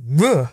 Ugh.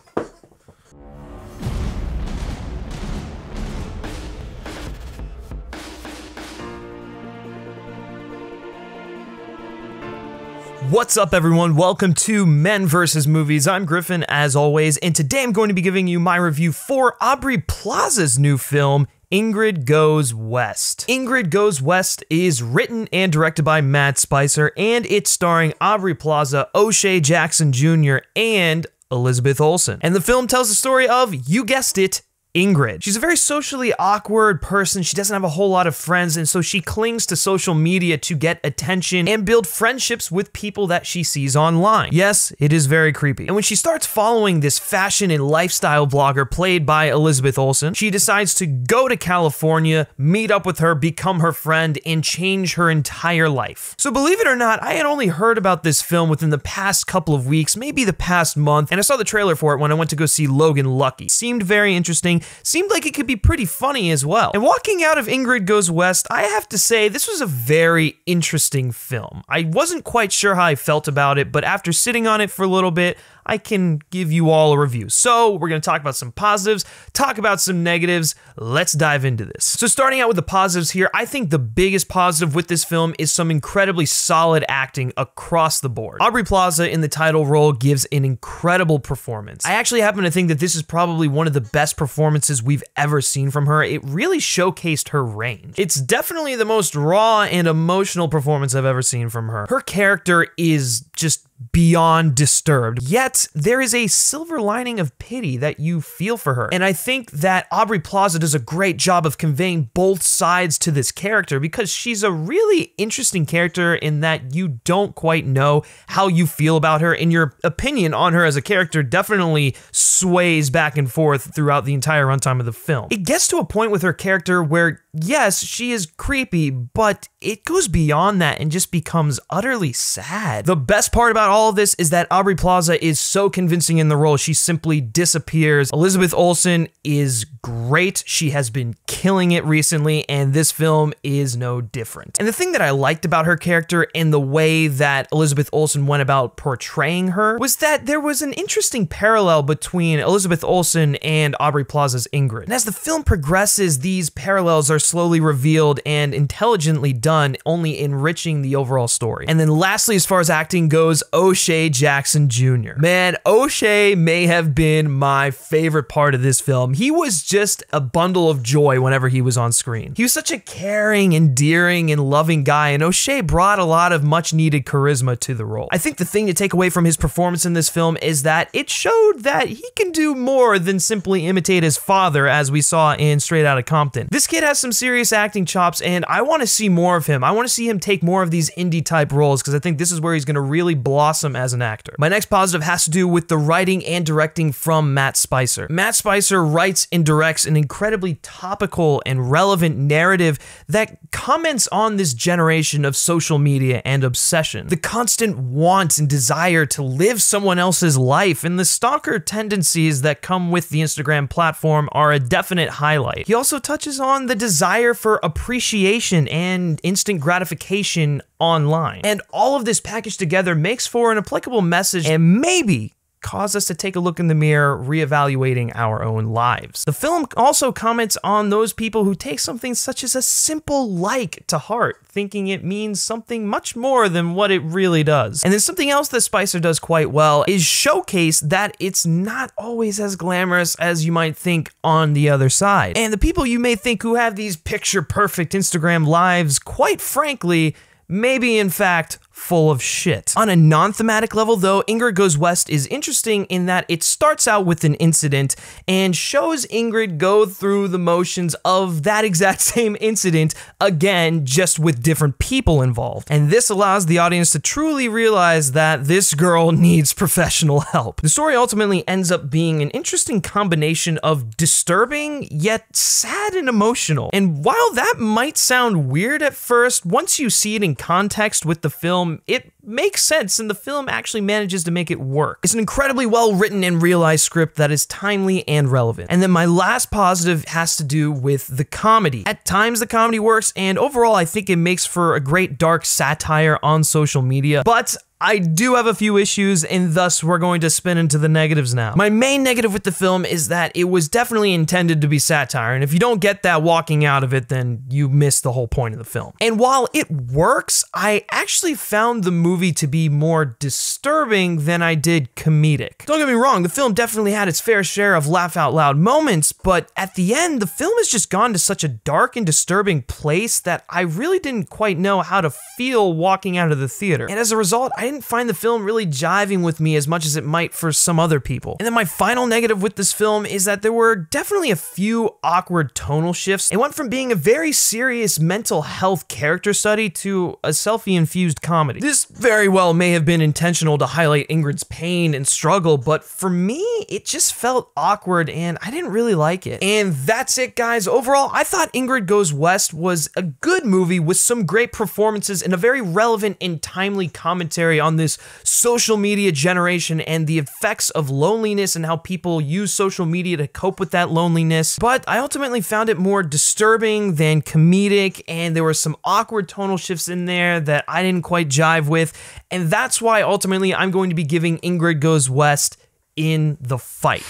What's up, everyone? Welcome to Men vs. Movies. I'm Griffin, as always, and today I'm going to be giving you my review for Aubrey Plaza's new film, Ingrid Goes West. Ingrid Goes West is written and directed by Matt Spicer, and it's starring Aubrey Plaza, O'Shea Jackson Jr., and Elizabeth Olsen. And the film tells the story of, you guessed it, Ingrid. She's a very socially awkward person. She doesn't have a whole lot of friends, and so she clings to social media to get attention and build friendships with people that she sees online. Yes, it is very creepy. And when she starts following this fashion and lifestyle blogger played by Elizabeth Olsen, she decides to go to California, meet up with her, become her friend, and change her entire life. So believe it or not, I had only heard about this film within the past couple of weeks, maybe the past month, and I saw the trailer for it when I went to go see Logan Lucky. Seemed very interesting. Seemed like it could be pretty funny as well. And walking out of Ingrid Goes West, I have to say this was a very interesting film. I wasn't quite sure how I felt about it, but after sitting on it for a little bit, I can give you all a review. So we're going to talk about some positives, talk about some negatives. Let's dive into this. So starting out with the positives here, I think the biggest positive with this film is some incredibly solid acting across the board. Aubrey Plaza in the title role gives an incredible performance. I actually happen to think that this is probably one of the best performances we've ever seen from her. It really showcased her range. It's definitely the most raw and emotional performance I've ever seen from her. Her character is just beyond disturbed, yet there is a silver lining of pity that you feel for her. And I think that Aubrey Plaza does a great job of conveying both sides to this character, because she's a really interesting character in that you don't quite know how you feel about her, and your opinion on her as a character definitely sways back and forth throughout the entire runtime of the film. It gets to a point with her character where, yes, she is creepy, but it goes beyond that and just becomes utterly sad. The best part about all of this is that Aubrey Plaza is so convincing in the role, she simply disappears. Elizabeth Olsen is great. She has been killing it recently, and this film is no different. And the thing that I liked about her character and the way that Elizabeth Olsen went about portraying her was that there was an interesting parallel between Elizabeth Olsen and Aubrey Plaza's Ingrid. And as the film progresses, these parallels are slowly revealed and intelligently done, only enriching the overall story. And then lastly, as far as acting goes, O'Shea Jackson Jr. Man, O'Shea may have been my favorite part of this film. He was just a bundle of joy whenever he was on screen. He was such a caring, endearing, and loving guy, and O'Shea brought a lot of much-needed charisma to the role. I think the thing to take away from his performance in this film is that it showed that he can do more than simply imitate his father, as we saw in Straight Outta Compton. This kid has some serious acting chops, and I want to see more of him. I want to see him take more of these indie-type roles, because I think this is where he's going to really blossom as an actor. My next positive has to do with the writing and directing from Matt Spicer. Matt Spicer writes and directs an incredibly topical and relevant narrative that comments on this generation of social media and obsession. The constant want and desire to live someone else's life and the stalker tendencies that come with the Instagram platform are a definite highlight. He also touches on the desire for appreciation and instant gratification online. And all of this packaged together makes for an applicable message and maybe cause us to take a look in the mirror, reevaluating our own lives. The film also comments on those people who take something such as a simple like to heart, thinking it means something much more than what it really does. And then something else that Spicer does quite well is showcase that it's not always as glamorous as you might think on the other side. And the people you may think who have these picture-perfect Instagram lives, quite frankly, may be in fact full of shit. On a non-thematic level though, Ingrid Goes West is interesting in that it starts out with an incident and shows Ingrid go through the motions of that exact same incident again, just with different people involved. And this allows the audience to truly realize that this girl needs professional help. The story ultimately ends up being an interesting combination of disturbing yet sad and emotional. And while that might sound weird at first, once you see it in context with the film, it makes sense, and the film actually manages to make it work. It's an incredibly well written and realized script that is timely and relevant. And then my last positive has to do with the comedy. At times the comedy works, and overall I think it makes for a great dark satire on social media, but I do have a few issues, and thus we're going to spin into the negatives now. My main negative with the film is that it was definitely intended to be satire, and if you don't get that walking out of it, then you miss the whole point of the film. And while it works, I actually found the movie to be more disturbing than I did comedic. Don't get me wrong, the film definitely had its fair share of laugh out loud moments, but at the end, the film has just gone to such a dark and disturbing place that I really didn't quite know how to feel walking out of the theater. And as a result, I didn't find the film really jiving with me as much as it might for some other people. And then my final negative with this film is that there were definitely a few awkward tonal shifts. It went from being a very serious mental health character study to a selfie-infused comedy. This very well may have been intentional to highlight Ingrid's pain and struggle, but for me, it just felt awkward and I didn't really like it. And that's it, guys. Overall, I thought Ingrid Goes West was a good movie with some great performances and a very relevant and timely commentary on this social media generation and the effects of loneliness and how people use social media to cope with that loneliness. But I ultimately found it more disturbing than comedic, and there were some awkward tonal shifts in there that I didn't quite jive with, and that's why ultimately I'm going to be giving Ingrid Goes West in the fight.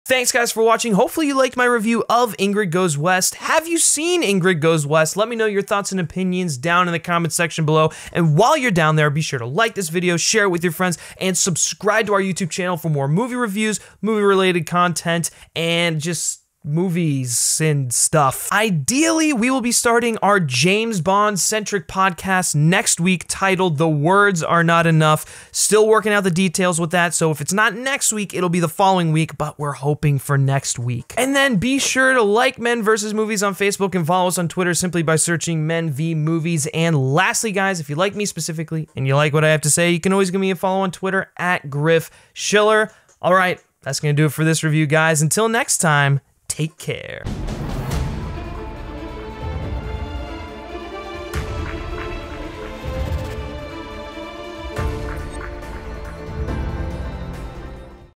Thanks guys for watching. Hopefully you liked my review of Ingrid Goes West. Have you seen Ingrid Goes West? Let me know your thoughts and opinions down in the comment section below. And while you're down there, be sure to like this video, share it with your friends, and subscribe to our YouTube channel for more movie reviews, movie-related content, and just movies and stuff. Ideally, we will be starting our James Bond-centric podcast next week titled The Words Are Not Enough. Still working out the details with that, so if it's not next week, it'll be the following week, but we're hoping for next week. And then be sure to like Men vs. Movies on Facebook and follow us on Twitter simply by searching Men v Movies. And lastly, guys, if you like me specifically and you like what I have to say, you can always give me a follow on Twitter at Griff Schiller. All right, that's gonna do it for this review, guys. Until next time, take care.